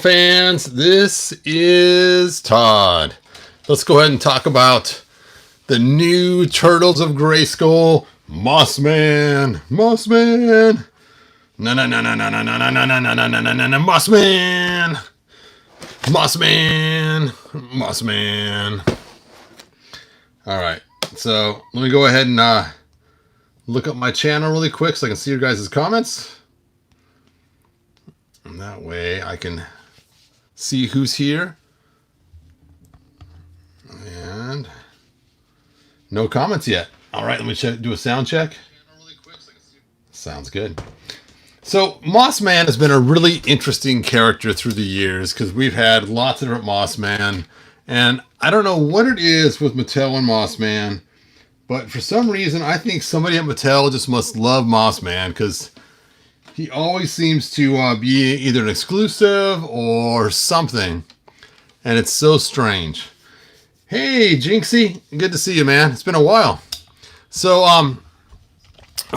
fans, this is Todd. Let's go ahead and talk about the new Turtles of Grayskull, Mossman. Mossman. No, Mossman. Mossman. All right, so let me go ahead and look up my channel really quick so I can see your guys' comments. And that way I can see who's here. And no comments yet. All right, let me do a sound check. Sounds good. So Mossman has been a really interesting character through the years because we've had lots of different Mossman. And I don't know what it is with Mattel and Mossman, but for some reason I think somebody at Mattel just must love Mossman because he always seems to be either an exclusive or something. And it's so strange. Hey, Jinxie. Good to see you, man. It's been a while. So,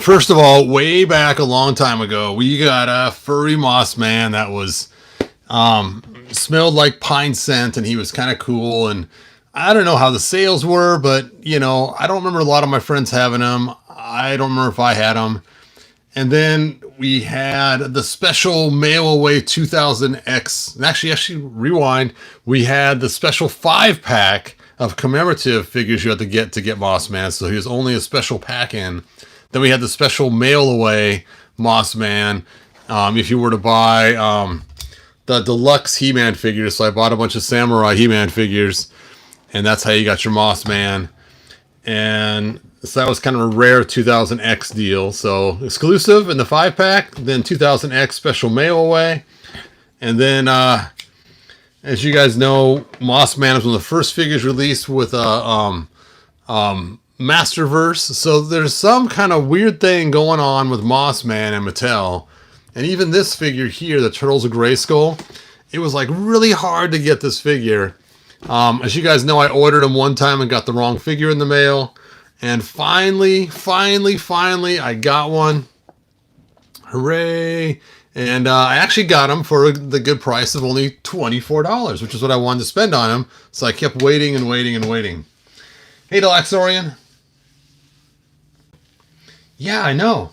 first of all, way back a long time ago, we got a furry Mossman that was smelled like pine scent, and he was kind of cool. And I don't know how the sales were, but, you know, I don't remember a lot of my friends having them. I don't remember if I had them. And then we had the special mail away 2000X. And actually, rewind. We had the special 5-pack of commemorative figures you had to get Mossman. So he was only a special pack in. Then we had the special mail away Mossman. If you were to buy the deluxe He-Man figures. So I bought a bunch of Samurai He-Man figures. And that's how you got your Mossman. And so that was kind of a rare 2000X deal. So exclusive in the 5-pack, then 2000X special mail away. And then, as you guys know, Mossman was one of the first figures released with a Masterverse. So there's some kind of weird thing going on with Mossman and Mattel. And even this figure here, the Turtles of Grayskull, it was like really hard to get this figure. As you guys know, I ordered them one time and got the wrong figure in the mail. And finally, I got one. Hooray. And I actually got them for the good price of only $24, which is what I wanted to spend on them. So I kept waiting and waiting and waiting. Hey, Delaxorian. Yeah, I know.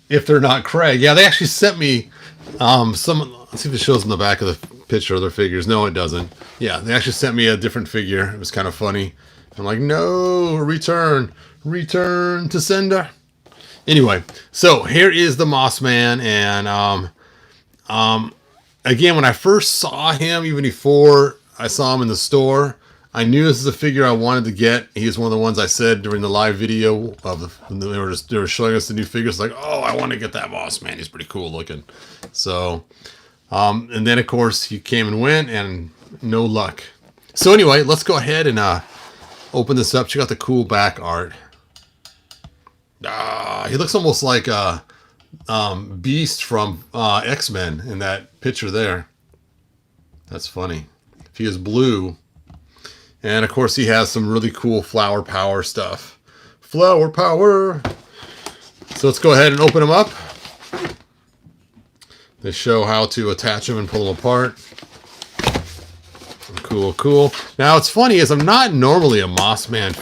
If they're not Craig. Yeah, they actually sent me some. Let's see if it shows in the back of the picture of their figures. No, it doesn't. Yeah, they actually sent me a different figure. It was kind of funny. I'm like, no, return to sender. Anyway, so here is the Mossman, and again, when I first saw him, even before I saw him in the store, I knew this is a figure I wanted to get. He is one of the ones I said during the live video of they were showing us the new figures. Like, oh, I want to get that Mossman. He's pretty cool looking. So, and then of course he came and went, and no luck. So anyway, let's go ahead and open this up. Check out the cool back art. He looks almost like a Beast from X-Men in that picture there. That's funny. He is blue. And of course he has some really cool flower power stuff. Flower power! So let's go ahead and open them up. They show how to attach them and pull them apart. Cool. Now, what's funny is I'm not normally a Mossman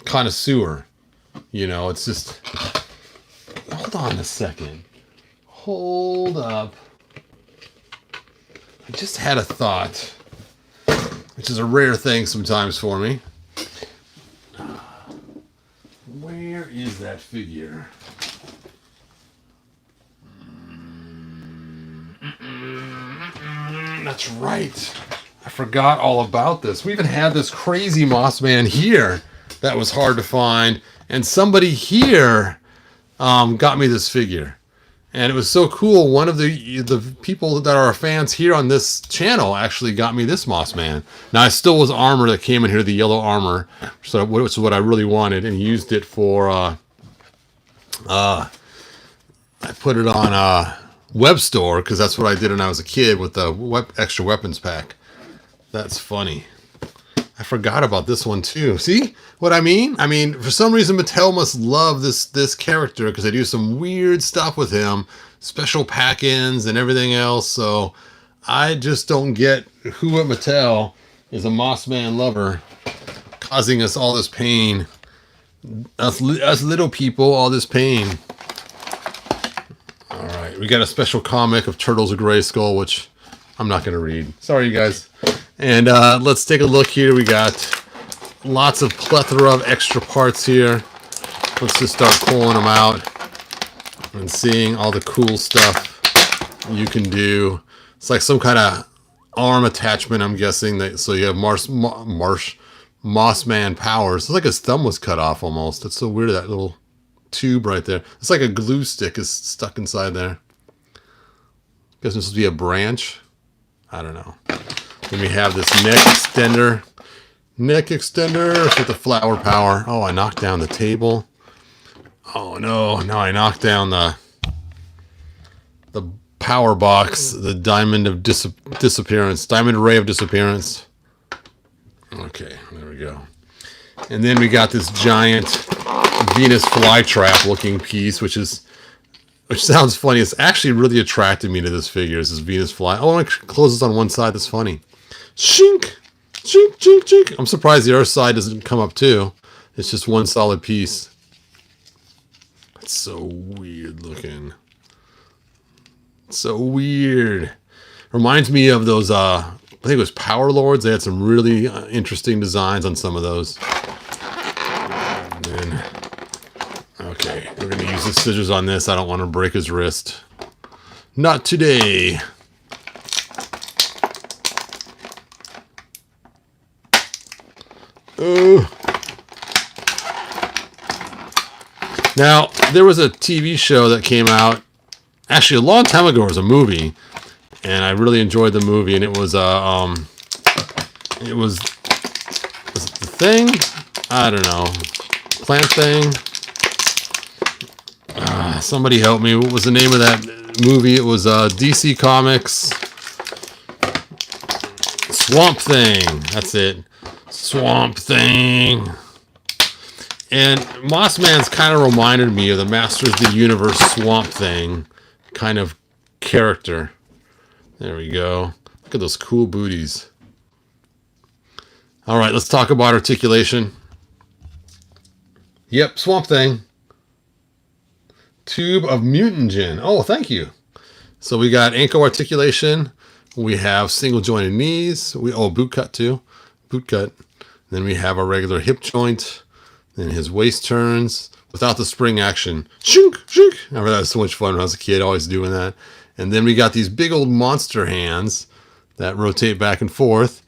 connoisseur. You know, it's just. Hold on a second. Hold up. I just had a thought, which is a rare thing sometimes for me. Where is that figure? That's right. I forgot all about this. We even had this crazy Mossman here that was hard to find. And somebody here got me this figure. And it was so cool. One of the people that are fans here on this channel actually got me this Mossman. Now, I still was armor that came in here, the yellow armor. So which is what I really wanted. And used it for... I put it on... Web store, because that's what I did when I was a kid with the extra weapons pack. That's funny. I forgot about this one too. See what I mean? I mean, for some reason, Mattel must love this character because they do some weird stuff with him, special pack-ins and everything else. So I just don't get who at Mattel is a Mossman lover, causing us all this pain. Us little people, all this pain. All right, we got a special comic of Turtles of Grayskull, which I'm not going to read. Sorry, you guys. And let's take a look here. We got lots of plethora of extra parts here. Let's just start pulling them out and seeing all the cool stuff you can do. It's like some kind of arm attachment, I'm guessing. That so you have Mossman powers. It's like his thumb was cut off almost. It's so weird, that little tube right there. It's like a glue stick is stuck inside there. Guess this would be a branch. I don't know. Then we have this neck extender. Neck extender with the flower power. Oh, I knocked down the table. Oh no, now I knocked down the power box, the diamond of disappearance. Diamond ray of disappearance. Okay, there we go. And then we got this giant Venus flytrap looking piece, which sounds funny. It's actually really attracted me to this figure. This Venus fly. Oh, and it closes on one side. That's funny. Shink! Chink, chink, chink. I'm surprised the other side doesn't come up too. It's just one solid piece. It's so weird looking. So weird. Reminds me of those, I think it was Power Lords. They had some really interesting designs on some of those. And then, okay, we're going to use the scissors on this. I don't want to break his wrist. Not today. Now, there was a TV show that came out, actually a long time ago. It was a movie, and I really enjoyed the movie, and it was was it The Thing? I don't know. Plant Thing? Somebody help me. What was the name of that movie? It was DC Comics. Swamp Thing. That's it. Swamp Thing. And Mossman's kind of reminded me of the Masters of the Universe Swamp Thing kind of character. There we go. Look at those cool booties. All right, let's talk about articulation. Yep, Swamp Thing. Tube of mutagen. Oh, thank you. So we got ankle articulation. We have single jointed knees. Boot cut too. Boot cut. Then we have our regular hip joint. Then his waist turns without the spring action. Shink, shink. I remember that was so much fun when I was a kid, always doing that. And then we got these big old monster hands that rotate back and forth.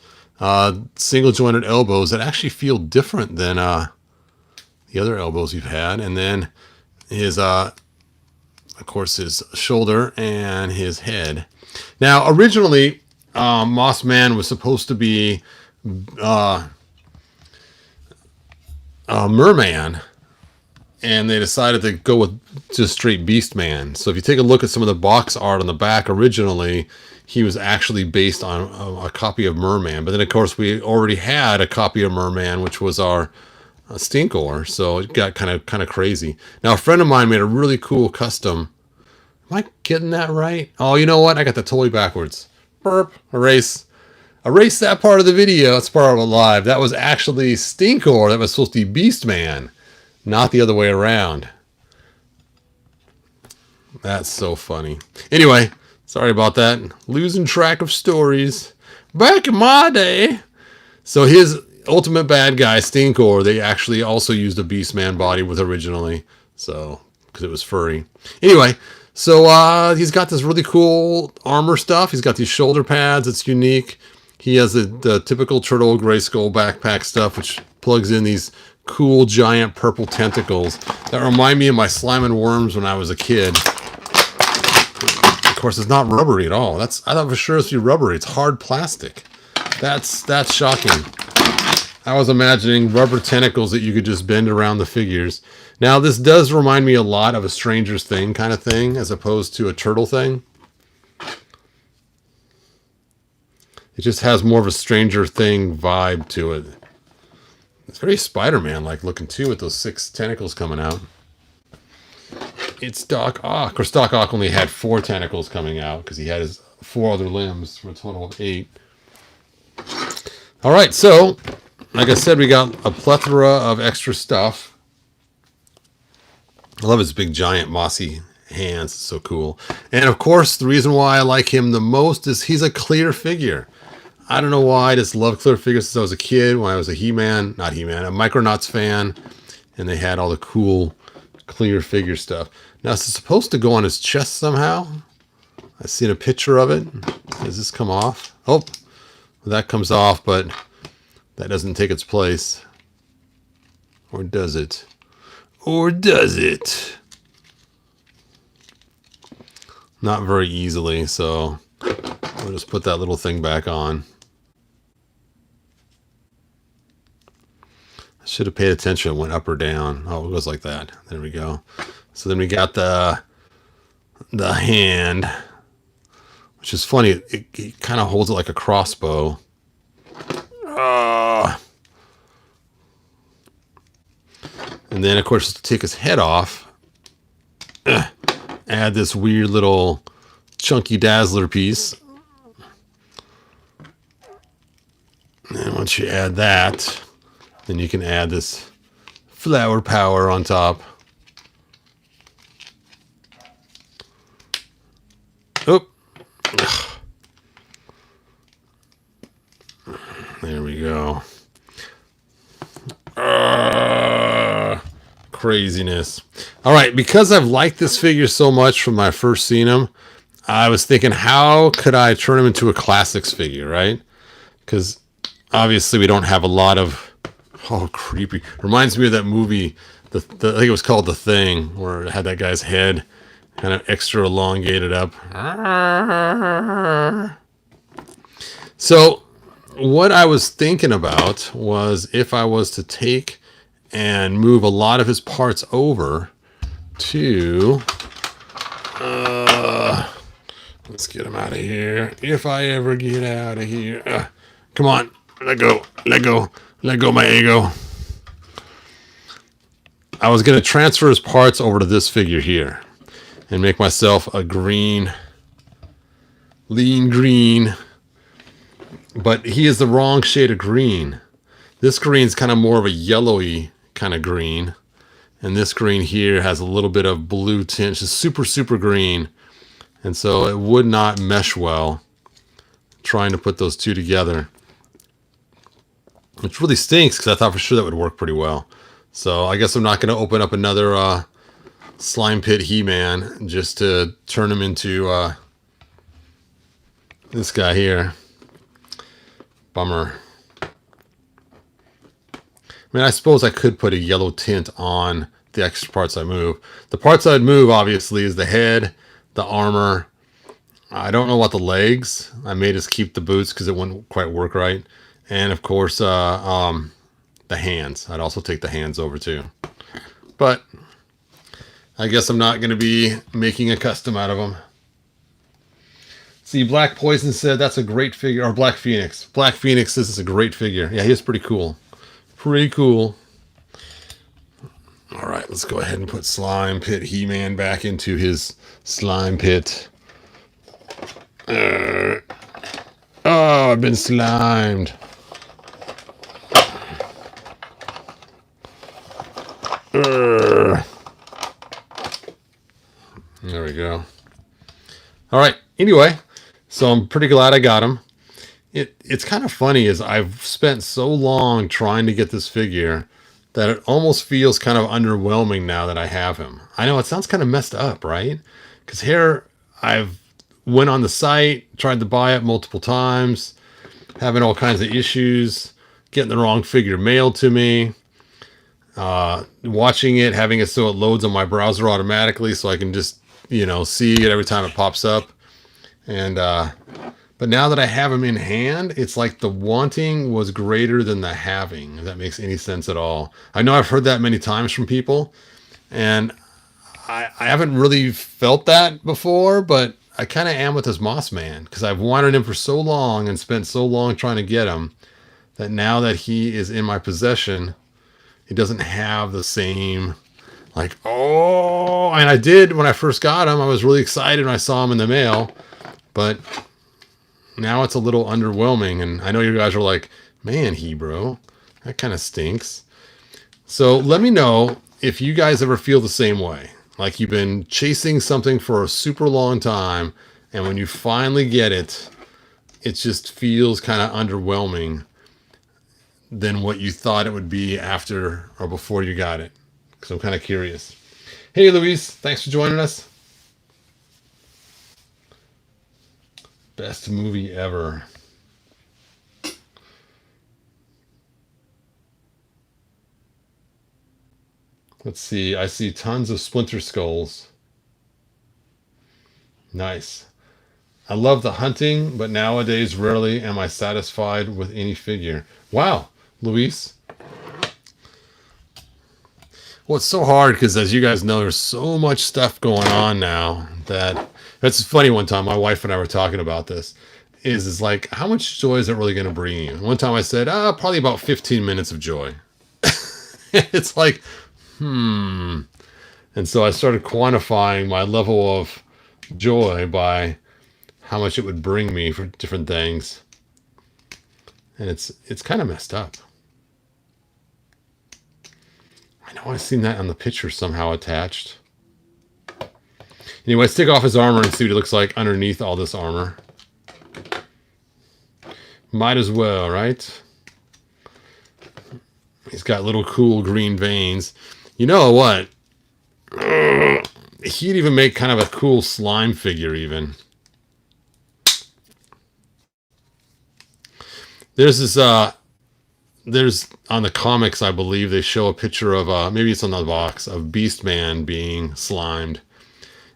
Single jointed elbows that actually feel different than the other elbows we've had. And then his, of course, his shoulder and his head. Now, originally, Mossman was supposed to be Merman, and they decided to go with just straight Beastman. So if you take a look at some of the box art on the back, originally he was actually based on a copy of Merman, but then of course we already had a copy of Merman, which was our Stinkor, so it got kind of crazy. Now a friend of mine made a really cool custom. Am I getting that right? Oh, you know what? I got that totally backwards. Burp. Erase that part of the video. That's part of it live. That was actually Stinkor. That was supposed to be Beastman, not the other way around. That's so funny. Anyway, sorry about that. Losing track of stories. Back in my day. So his ultimate bad guy, Stinkor, they actually also used a Beastman body with originally. So, because it was furry. Anyway, so he's got this really cool armor stuff. He's got these shoulder pads. It's unique. He has the typical Turtle Grayskull backpack stuff, which plugs in these cool giant purple tentacles that remind me of my slime and worms when I was a kid. Of course, it's not rubbery at all. I thought for sure it'd be rubbery. It's hard plastic. That's shocking. I was imagining rubber tentacles that you could just bend around the figures. Now, this does remind me a lot of a Stranger's Thing kind of thing, as opposed to a turtle thing. It just has more of a Stranger Thing vibe to it. It's very Spider-Man-like looking too, with those 6 tentacles coming out. It's Doc Ock. Or Doc Ock only had 4 tentacles coming out because he had his 4 other limbs for a total of 8. All right, so like I said, we got a plethora of extra stuff. I love his big, giant, mossy hands. It's so cool. And of course, the reason why I like him the most is he's a clear figure. I don't know why. I just love clear figures since I was a kid. When I was a a Micronauts fan, and they had all the cool clear figure stuff. Now, it's supposed to go on his chest somehow. I've seen a picture of it. Does this come off? Oh, that comes off, but that doesn't take its place. Or does it? Or does it? Not very easily, so we'll just put that little thing back on. I should have paid attention. It went up or down. Oh, it goes like that. There we go. So then we got the hand, which is funny. It kind of holds it like a crossbow. And then, of course, to take his head off, add this weird little chunky dazzler piece. And once you add that, then you can add this flower power on top. Oh. There we go. Craziness. All right, because I've liked this figure so much from my first seen him, I was thinking, how could I turn him into a classics figure, right? Because obviously we don't have a lot of... Oh, creepy. Reminds me of that movie, I think it was called The Thing, where it had that guy's head kind of extra elongated up. So what I was thinking about was if I was to take and move a lot of his parts over to... let's get him out of here. If I ever get out of here. Come on. Let go. Let go. Let go, my ego. I was going to transfer his parts over to this figure here and make myself a green, lean green. But he is the wrong shade of green. This green's kind of more of a yellowy kind of green. And this green here has a little bit of blue tint. It's just super, super green. And so it would not mesh well trying to put those two together. Which really stinks because I thought for sure that would work pretty well. So I guess I'm not going to open up another Slime Pit He-Man just to turn him into this guy here. Bummer. I mean, I suppose I could put a yellow tint on the extra parts I move. The parts I'd move, obviously, is the head, the armor. I don't know about the legs. I may just keep the boots because it wouldn't quite work right. And, of course, the hands. I'd also take the hands over, too. But I guess I'm not going to be making a custom out of them. See, Black Poison said that's a great figure. Or Black Phoenix. Black Phoenix says it's a great figure. Yeah, he is pretty cool. Pretty cool. All right, let's go ahead and put Slime Pit He-Man back into his slime pit. Oh, I've been slimed. There we go. All right, anyway, so I'm pretty glad I got him. It's kind of funny is I've spent so long trying to get this figure that it almost feels kind of underwhelming now that I have him. I know it sounds kind of messed up, right? Because here I've went on the site, tried to buy it multiple times, having all kinds of issues, getting the wrong figure mailed to me, watching it, having it so it loads on my browser automatically so I can just, see it every time it pops up. And, but now that I have him in hand, it's like the wanting was greater than the having, if that makes any sense at all. I know I've heard that many times from people, and I haven't really felt that before, but I kind of am with this Moss Man, because I've wanted him for so long and spent so long trying to get him that now that he is in my possession, it doesn't have the same, like, oh, and I did when I first got him. I was really excited when I saw him in the mail, but now it's a little underwhelming. And I know you guys are like, man, Hebrew, that kind of stinks. So let me know if you guys ever feel the same way. Like you've been chasing something for a super long time, and when you finally get it, it just feels kind of underwhelming than what you thought it would be after or before you got it. Because I'm kind of curious. Hey, Luis, thanks for joining us. Best movie ever. Let's see. I see tons of Splinter Skulls. Nice. I love the hunting, but nowadays rarely am I satisfied with any figure. Wow, Luis. Well, it's so hard because, as you guys know, there's so much stuff going on now that that's funny. One time, my wife and I were talking about this. Is like, how much joy is it really going to bring you? One time I said, probably about 15 minutes of joy. It's like, And so I started quantifying my level of joy by how much it would bring me for different things. And it's kind of messed up. I know I've seen that on the picture somehow attached. Anyway, let's take off his armor and see what he looks like underneath all this armor. Might as well, right? He's got little cool green veins. You know what? He'd even make kind of a cool slime figure even. There's this, there's on the comics, I believe, they show a picture of, maybe it's on the box, of Beastman being slimed.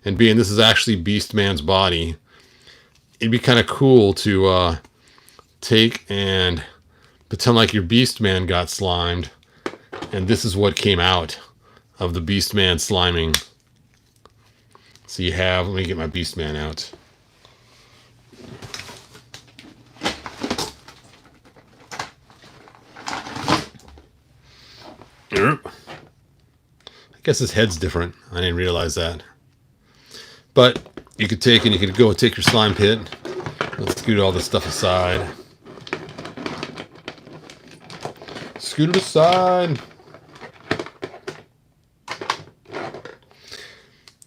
And being this is actually Beastman's body, it'd be kind of cool to take and pretend like your Beastman got slimed. And this is what came out of the Beastman sliming. So you have, let me get my Beastman out. I guess his head's different. I didn't realize that. But you could take and you could go and take your slime pit. Let's scoot all this stuff aside. Scoot it aside.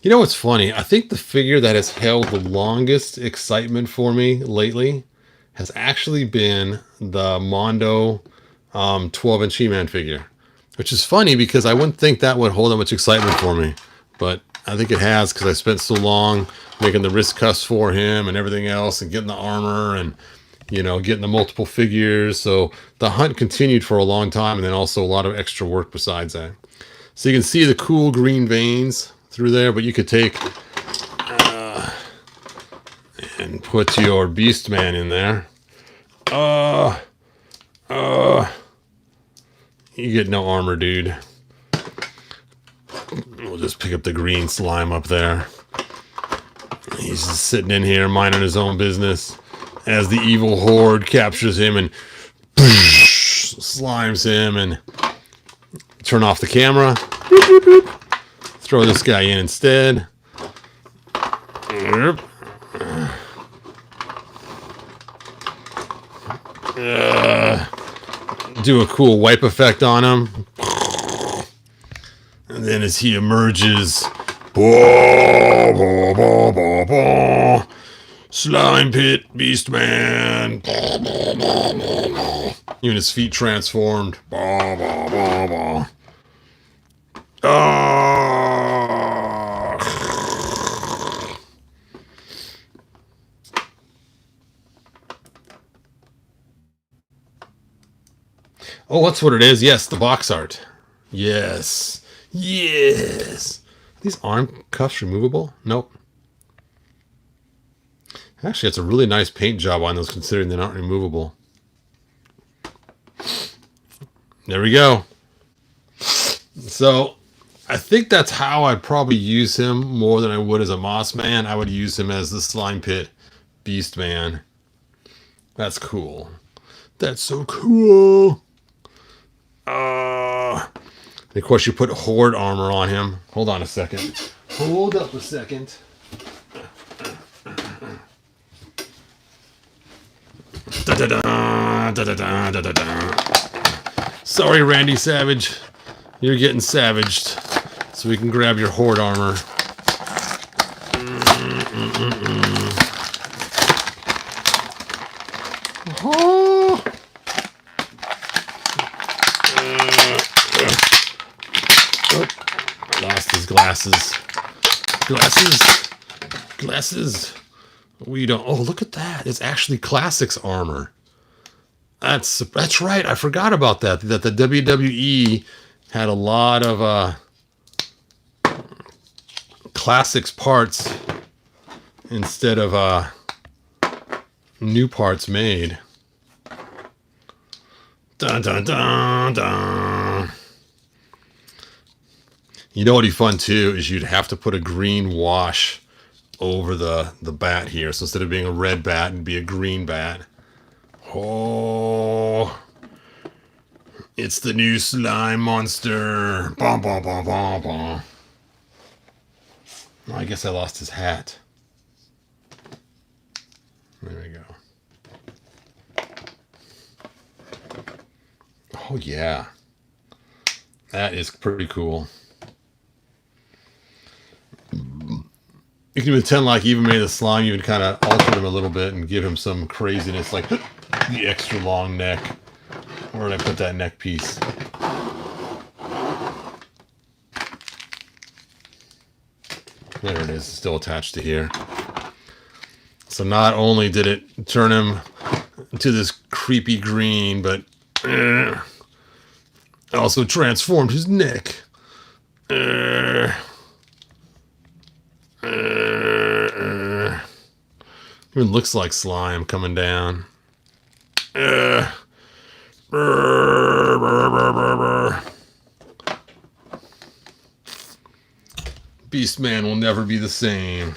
You know what's funny? I think the figure that has held the longest excitement for me lately has actually been the Mondo 12-inch He-Man figure. Which is funny because I wouldn't think that would hold that much excitement for me. But I think it has because I spent so long making the wrist cuffs for him and everything else and getting the armor and, you know, getting the multiple figures. So the hunt continued for a long time and then also a lot of extra work besides that. So you can see the cool green veins through there, but you could take and put your Beastman in there. You get no armor, dude. We'll just pick up the green slime up there. He's just sitting in here minding his own business as the evil horde captures him and slimes him and turn off the camera. Throw this guy in instead. Do a cool wipe effect on him. And then as he emerges, slime pit, Beastman. Even his feet transformed. Oh, that's what it is. Yes, the box art. Yes. Yes. Are these arm cuffs removable? Nope. Actually, it's a really nice paint job on those considering they're not removable. There we go. So, I think that's how I'd probably use him more than I would as a Moss Man. I would use him as the Slime Pit Beast Man. That's cool. That's so cool. And of course, you put Horde armor on him. Hold on a second. Hold up a second. Da-da-da, da-da-da, da-da-da. Sorry, Randy Savage. You're getting savaged. So we can grab your Horde armor. Oh. Lost his glasses. Glasses. We don't. Oh, look at that. It's actually Classics armor. That's right. I forgot about that. That the WWE had a lot of Classics parts instead of new parts made. Dun dun dun dun. You know what'd be fun too is you'd have to put a green wash over the bat here. So instead of being a red bat, it'd be a green bat. Oh, it's the new slime monster. Bom, bom, bom, bom, bom. Oh, I guess I lost his hat. There we go. Oh, yeah. That is pretty cool. You can even pretend like you even made the slime, you would kind of alter him a little bit and give him some craziness, like the extra long neck. Where did I put that neck piece? There it is, still attached to here. So not only did it turn him into this creepy green, but also transformed his neck. Even looks like slime coming down. Beastman will never be the same.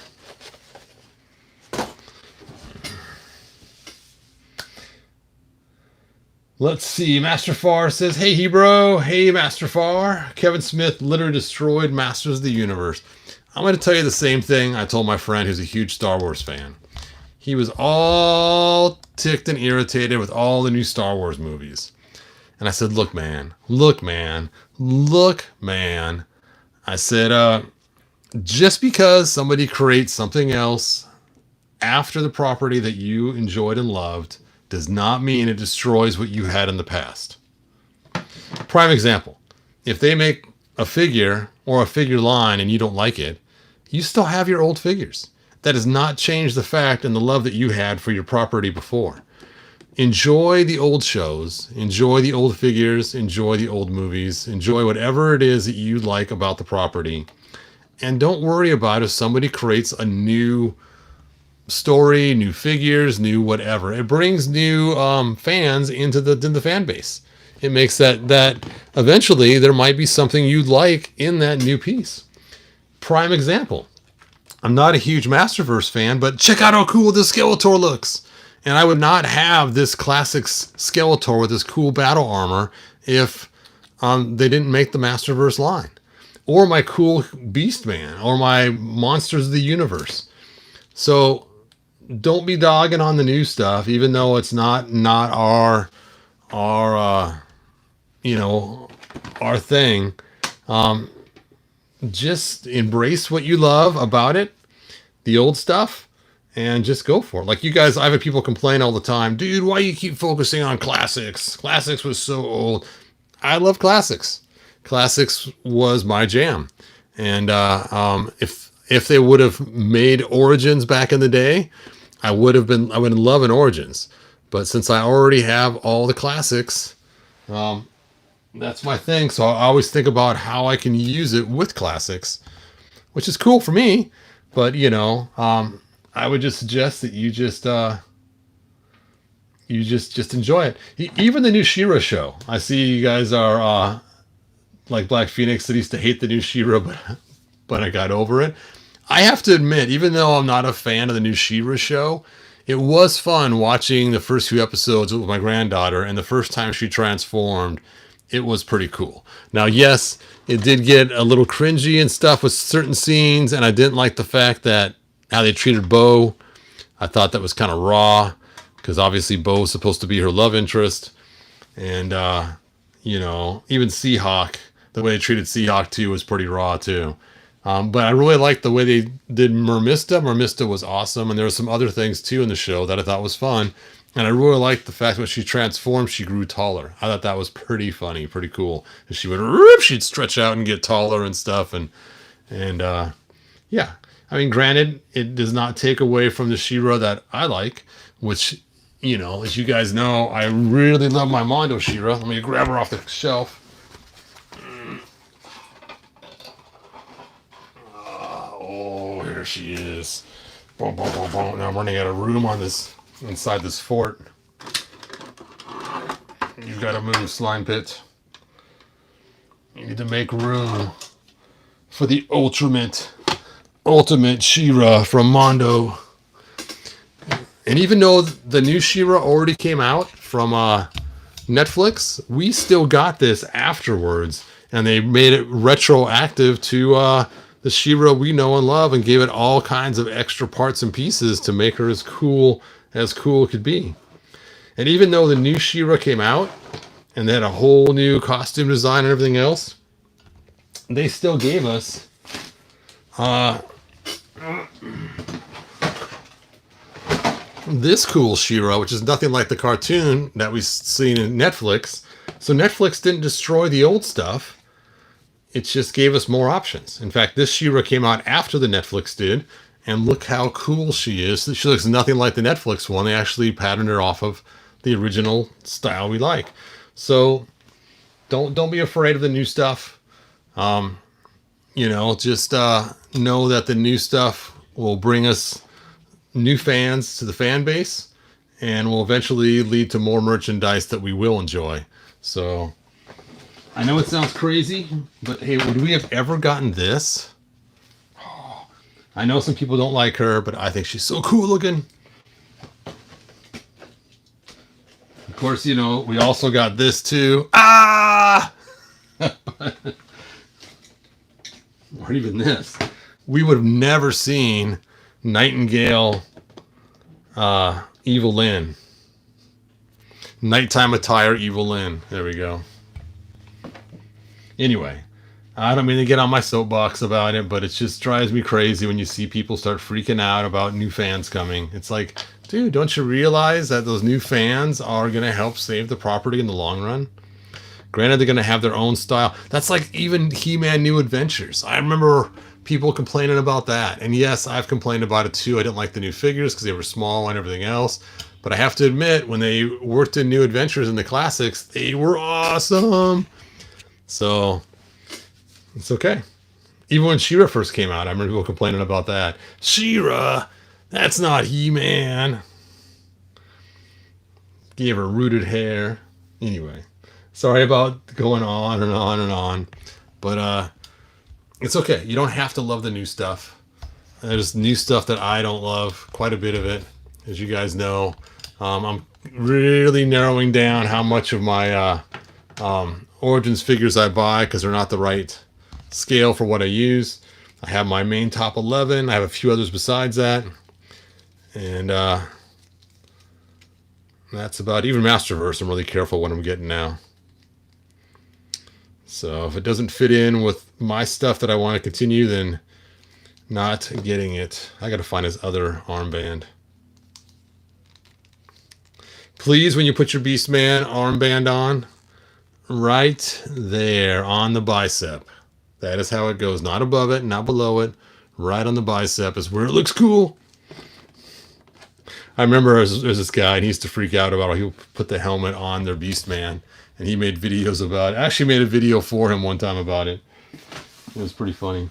Let's see. Master Far says, "Hey, Hebro. Hey, Master Far. Kevin Smith literally destroyed Masters of the Universe." I'm going to tell you the same thing I told my friend who's a huge Star Wars fan. He was all ticked and irritated with all the new Star Wars movies. And I said, look, man. I said, just because somebody creates something else after the property that you enjoyed and loved does not mean it destroys what you had in the past. Prime example. If they make a figure or a figure line and you don't like it, you still have your old figures. That does not change the fact and the love that you had for your property before. Enjoy the old shows, enjoy the old figures, enjoy the old movies, enjoy whatever it is that you like about the property. And don't worry about if somebody creates a new story, new figures, new whatever. It brings new fans into the fan base. It makes that eventually there might be something you like in that new piece. Prime example. I'm not a huge Masterverse fan, but check out how cool this Skeletor looks. And I would not have this Classics Skeletor with this cool battle armor if they didn't make the Masterverse line. Or my cool Beastman, or my Monsters of the Universe. So don't be dogging on the new stuff, even though it's not our thing. Just embrace what you love about it, the old stuff, and just go for it. Like you guys, I've had people complain all the time, dude, why you keep focusing on Classics? Classics was so old. I love Classics. Classics was my jam. And if they would have made Origins back in the day, I would love an Origins. But since I already have all the Classics, that's my thing. So I always think about how I can use it with Classics, which is cool for me. But I would just suggest that you just enjoy it. Even the new She-Ra show. I see you guys are like Black Phoenix that used to hate the new She-Ra, but I got over it. I have to admit, even though I'm not a fan of the new She-Ra show, it was fun watching the first few episodes with my granddaughter, and the first time she transformed, it was pretty cool. Now, yes, it did get a little cringy and stuff with certain scenes, and I didn't like the fact that how they treated Bo. I thought that was kind of raw, because obviously Bo was supposed to be her love interest, and you know, even Seahawk, the way they treated Seahawk too was pretty raw too. But I really liked the way they did Mermista. Mermista was awesome, and there were some other things too in the show that I thought was fun. And I really liked the fact when she transformed, she grew taller. I thought that was pretty funny, pretty cool. And she would rip, she'd stretch out and get taller and stuff. And yeah, I mean, granted, it does not take away from the She-Ra that I like, which, you know, as you guys know, I really love my Mondo She-Ra. Let me grab her off the shelf. Oh, here she is. Boom, boom, boom, boom. Now I'm running out of room on this, inside this fort. You've got to move, Slime Pit. You need to make room for the ultimate She-Ra from Mondo. And even though the new She-Ra already came out from Netflix, we still got this afterwards. And they made it retroactive to the She-Ra we know and love, and gave it all kinds of extra parts and pieces to make her as cool could be. And even though the new She-Ra came out and they had a whole new costume design and everything else, they still gave us this cool She-Ra, which is nothing like the cartoon that we've seen in Netflix. So Netflix didn't destroy the old stuff. It just gave us more options. In fact, this She-Ra came out after the Netflix did, and look how cool she is. She looks nothing like the Netflix one. They actually patterned her off of the original style we like. So don't be afraid of the new stuff. You know, just know that the new stuff will bring us new fans to the fan base, and will eventually lead to more merchandise that we will enjoy. So I know it sounds crazy, but hey, would we have ever gotten this? Oh, I know some people don't like her, but I think she's so cool looking. Of course, you know, we also got this too. Ah! Or even this. We would have never seen Nightingale Evil Lyn. Nighttime attire Evil Lyn. There we go. Anyway, I don't mean to get on my soapbox about it, but it just drives me crazy when you see people start freaking out about new fans coming. It's like, dude, don't you realize that those new fans are going to help save the property in the long run? Granted, they're going to have their own style. That's like even He-Man New Adventures. I remember people complaining about that. And yes, I've complained about it too. I didn't like the new figures because they were small and everything else. But I have to admit, when they worked in New Adventures in the classics, they were awesome. So it's okay. Even when She-Ra first came out, I remember people complaining about that. She-Ra, that's not He-Man. Gave her rooted hair. Anyway, sorry about going on and on and on. But it's okay. You don't have to love the new stuff. There's new stuff that I don't love, quite a bit of it, as you guys know. I'm really narrowing down how much of my Origins figures I buy, because they're not the right scale for what I use. I have my main top 11. I have a few others besides that. And that's about it. Even Masterverse, I'm really careful what I'm getting now. So if it doesn't fit in with my stuff that I want to continue, then not getting it. I got to find his other armband. Please, when you put your Beastman armband on, right there on the bicep. That is how it goes. Not above it, not below it. Right on the bicep is where it looks cool. I remember there's this guy, and he used to freak out about how he would put the helmet on their Beastman. And he made videos about it. I actually made a video for him one time about it. It was pretty funny.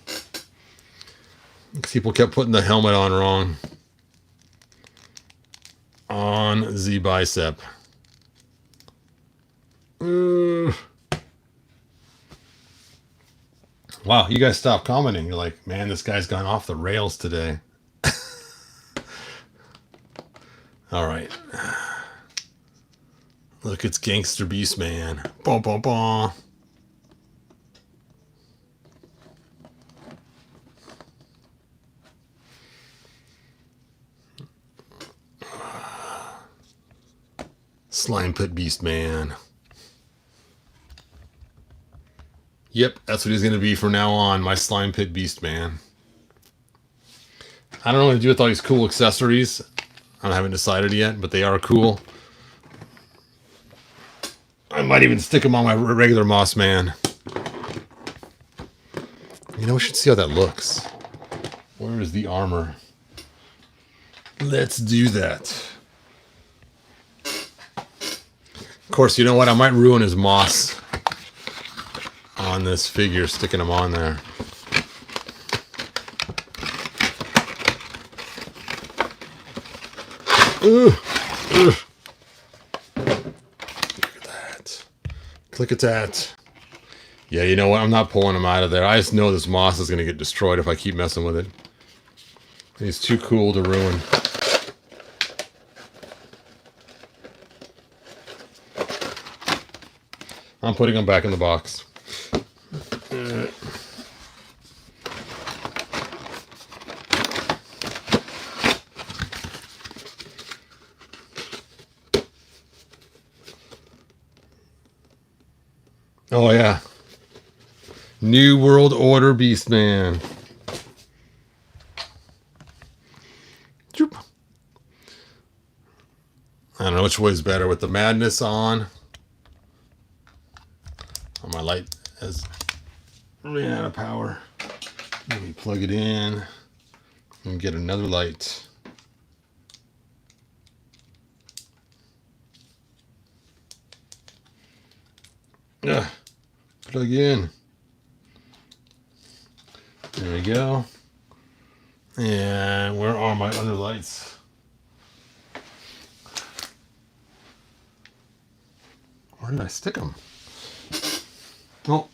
People kept putting the helmet on wrong. On the bicep. Wow, you guys stopped commenting. You're like, man, this guy's gone off the rails today. All right. Look, it's Gangster Beast Man. Boom, boom, boom. Slime Pit Beast Man. Yep, that's what he's going to be from now on, my Slime Pit Beast Man. I don't know what to do with all these cool accessories. I haven't decided yet, but they are cool. I might even stick them on my regular Moss Man. You know, we should see how that looks. Where is the armor? Let's do that. Of course, you know what? I might ruin his moss on this figure, sticking him on there. Ugh. Ugh. Look at that. Look at that. Yeah, you know what? I'm not pulling him out of there. I just know this moss is going to get destroyed if I keep messing with it. He's too cool to ruin. I'm putting him back in the box. Oh, yeah. New World Order Beastman. I don't know which way is better with the madness on. Oh, my light has ran out of power. Let me plug it in and get another light. Plug in. There we go. And where are my other lights? Where did I stick them? Oh.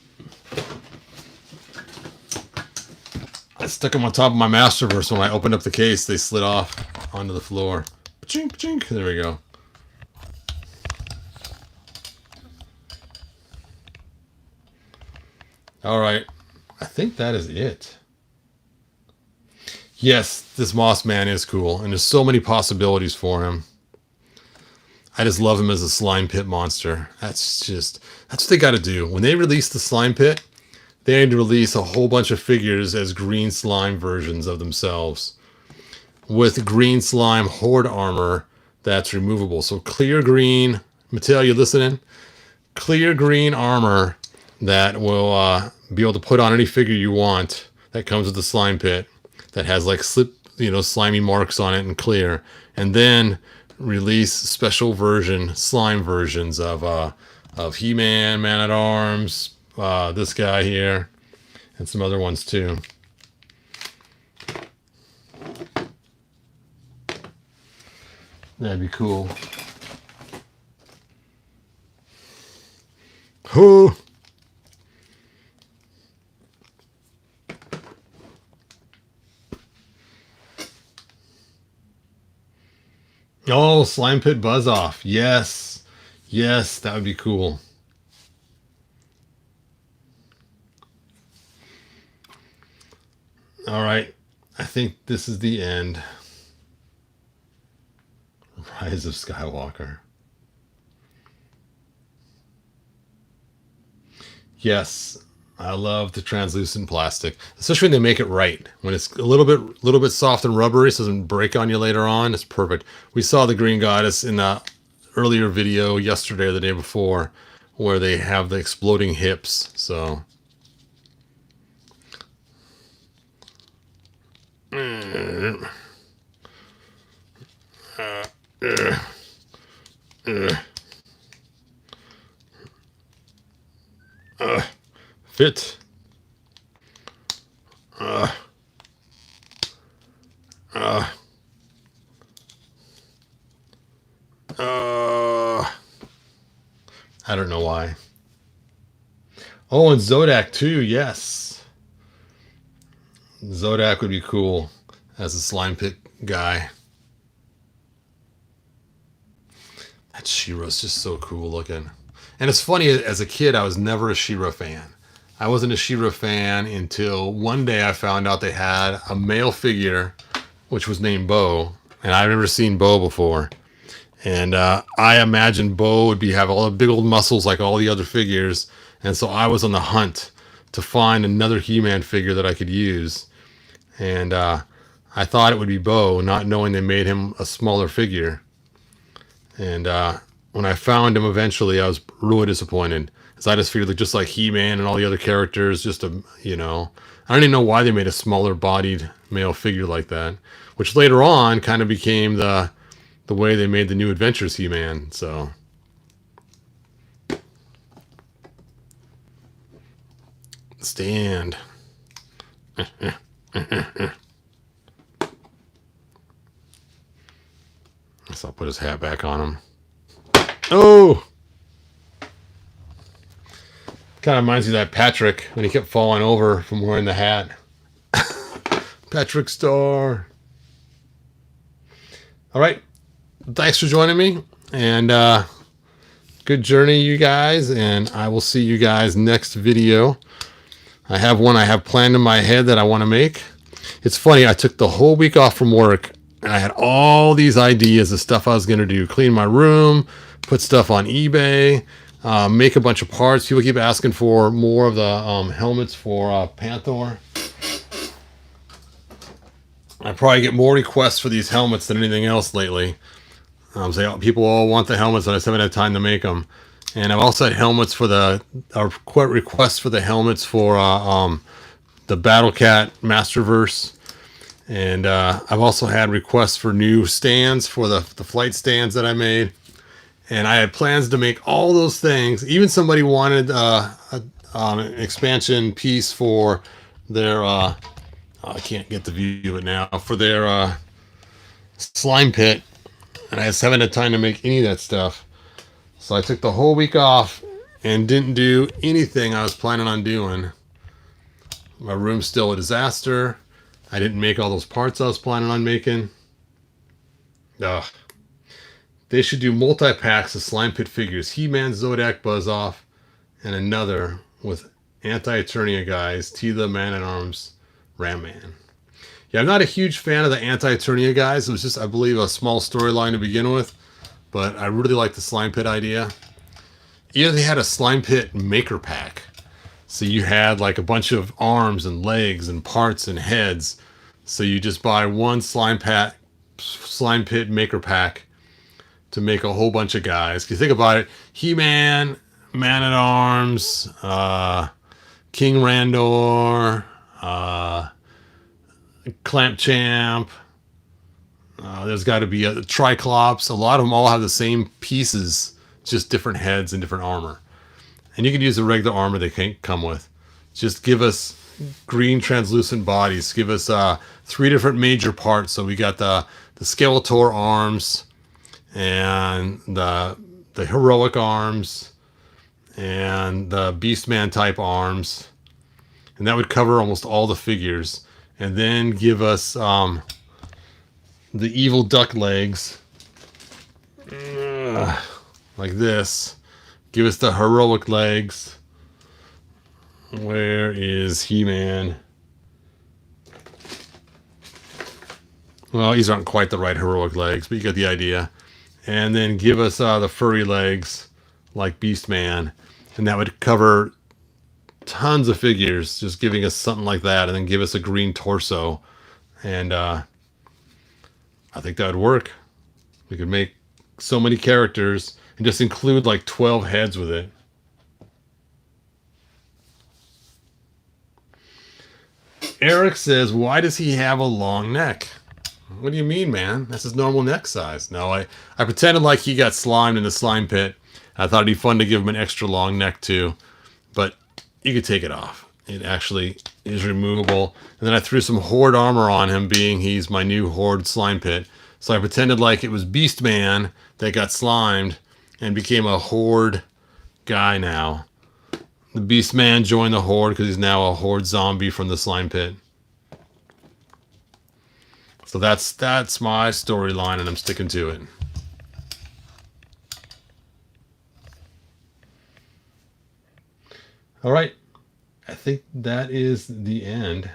I stuck them on top of my Masterverse. When I opened up the case, they slid off onto the floor. Pachink, pachink. There we go. All right. I think that is it. Yes, this Moss Man is cool, and there's so many possibilities for him. I just love him as a slime pit monster. That's what they got to do. When they release the slime pit, they need to release a whole bunch of figures as green slime versions of themselves with green slime horde armor that's removable. So clear green, Mattel, you listening? Clear green armor that will be able to put on any figure you want that comes with the slime pit that has like slimy marks on it and clear, and then release special slime versions of He-Man, Man-at-Arms, this guy here, and some other ones too. That'd be cool. Who? Oh, Slime Pit Buzz Off. Yes. Yes, that would be cool. All right. I think this is the end. Rise of Skywalker. Yes. I love the translucent plastic, especially when they make it right. When it's a little bit soft and rubbery, so it doesn't break on you later on. It's perfect. We saw the Green Goddess in the earlier video yesterday or the day before, where they have the exploding hips. So, fit. I don't know why. Oh, and Zodak too, yes. Zodak would be cool as a slime pit guy. That She-Ra's just so cool looking. And it's funny, as a kid, I was never a She-Ra fan. I wasn't a She-Ra fan until one day I found out they had a male figure, which was named Bo. And I've never seen Bo before. And I imagined Bo would have all the big old muscles like all the other figures. And so I was on the hunt to find another He-Man figure that I could use. And I thought it would be Bo, not knowing they made him a smaller figure. And when I found him eventually, I was really disappointed. Because I just figured that just like He-Man and all the other characters, just a, you know, I don't even know why they made a smaller bodied male figure like that. Which later on kind of became the way they made the New Adventures He-Man. So stand. So I'll put his hat back on him. Oh! Kind of reminds me of that Patrick when he kept falling over from wearing the hat. Patrick Star. All right. Thanks for joining me. And good journey, you guys. And I will see you guys next video. I have one I have planned in my head that I want to make. It's funny. I took the whole week off from work. And I had all these ideas of stuff I was going to do. Clean my room, put stuff on eBay, make a bunch of parts. People keep asking for more of the helmets for Panther. I probably get more requests for these helmets than anything else lately. People all want the helmets, and I just haven't had time to make them. And I've also had helmets for requests for the helmets for the Battle Cat Masterverse. And I've also had requests for new stands for the flight stands that I made. And I had plans to make all those things. Even somebody wanted an expansion piece for their, I can't get the view of it now, for their slime pit. And I just haven't had time to make any of that stuff. So I took the whole week off and didn't do anything I was planning on doing. My room's still a disaster. I didn't make all those parts I was planning on making. Ugh. They should do multi-packs of Slime Pit figures. He-Man, Zodak, Buzz-Off, and another with Anti-Eternia guys, Tila, Man-at-Arms, Ram-Man. Yeah, I'm not a huge fan of the Anti-Eternia guys. It was just, I believe, a small storyline to begin with. But I really like the Slime Pit idea. Either they had a Slime Pit maker pack. So you had like a bunch of arms and legs and parts and heads. So you just buy one Slime Pit maker pack to make a whole bunch of guys. Because think about it, He-Man, Man-at-Arms, King Randor, Clamp Champ. There's got to be a Triclops. A lot of them all have the same pieces, just different heads and different armor. And you can use the regular armor they can come with. Just give us green translucent bodies. Give us 3 different major parts. So we got the Skeletor arms and the heroic arms and the Beastman type arms. And that would cover almost all the figures. And then give us the evil duck legs. Like this. Give us the heroic legs. Where is He-Man? Well, these aren't quite the right heroic legs, but you get the idea. And then give us the furry legs like Beastman. And that would cover tons of figures, just giving us something like that. And then give us a green torso. And I think that would work. We could make so many characters and just include like 12 heads with it. Eric says, why does he have a long neck? What do you mean, man? That's his normal neck size. No, I pretended like he got slimed in the slime pit. I thought it'd be fun to give him an extra long neck too. But you could take it off. It actually is removable. And then I threw some Horde armor on him, being he's my new Horde slime pit. So I pretended like it was Beastman that got slimed and became a Horde guy now. The Beastman joined the Horde because he's now a Horde zombie from the slime pit. So that's my storyline, and I'm sticking to it. All right. I think that is the end.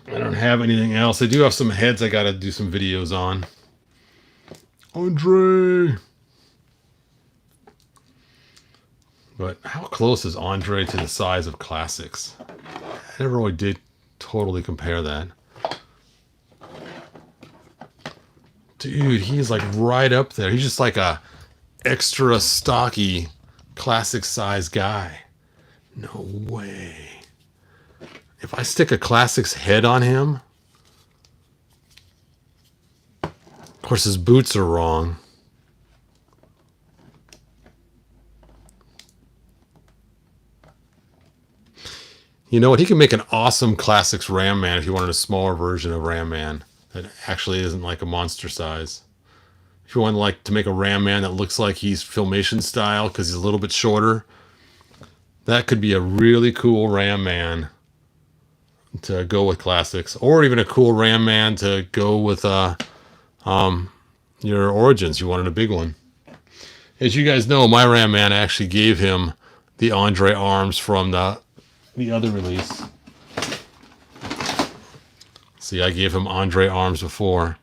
I don't have anything else. I do have some heads I got to do some videos on. Andre! But how close is Andre to the size of classics? I never really did totally compare that. Dude, he's like right up there. He's just like a extra stocky classic size guy. No way. If I stick a classics head on him, of course his boots are wrong. You know what? He can make an awesome classics Ram Man if you wanted a smaller version of Ram Man that actually isn't like a monster size. If you want like to make a Ram Man that looks like he's Filmation style because he's a little bit shorter, that could be a really cool Ram Man to go with classics, or even a cool Ram Man to go with your Origins. You wanted a big one. As you guys know, my Ram Man actually gave him the Andre arms from the other release. See, I gave him Andre arms before,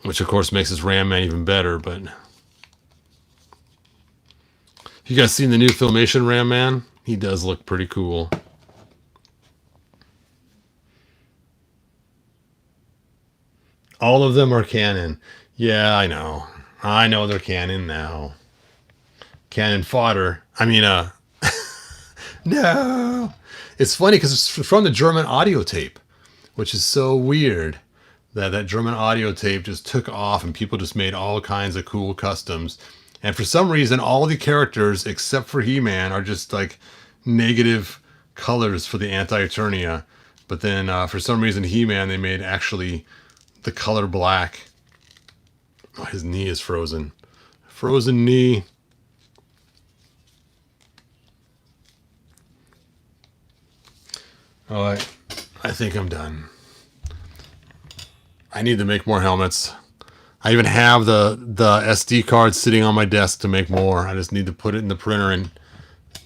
which of course makes his Ram Man even better. But you guys seen the new Filmation Ram Man? He does look pretty cool. All of them are canon. Yeah, I know. I know they're canon now. Canon fodder. I mean, no. It's funny because it's from the German audio tape, which is so weird that German audio tape just took off and people just made all kinds of cool customs. And for some reason, all the characters except for He-Man are just like negative colors for the Anti-Eternia. But then for some reason, He-Man, they made actually the color black. Oh, his knee is frozen. Frozen knee. All right, I think I'm done. I need to make more helmets. I even have the SD card sitting on my desk to make more. I just need to put it in the printer and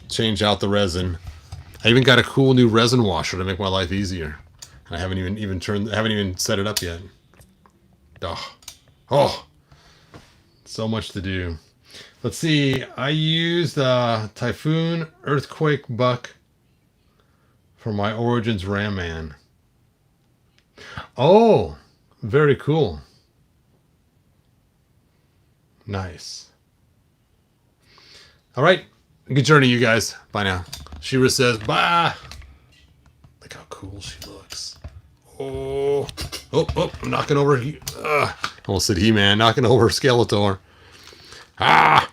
change out the resin. I even got a cool new resin washer to make my life easier. I haven't even set it up yet. Oh, so much to do. Let's see. I used Typhoon Earthquake Buck for my Origins Ram Man. Oh, very cool. Nice. All right. Good journey, you guys. Bye now. Shira says, bye. Look how cool she looks. Oh, I'm knocking over. Almost said He-Man, knocking over Skeletor. Ah.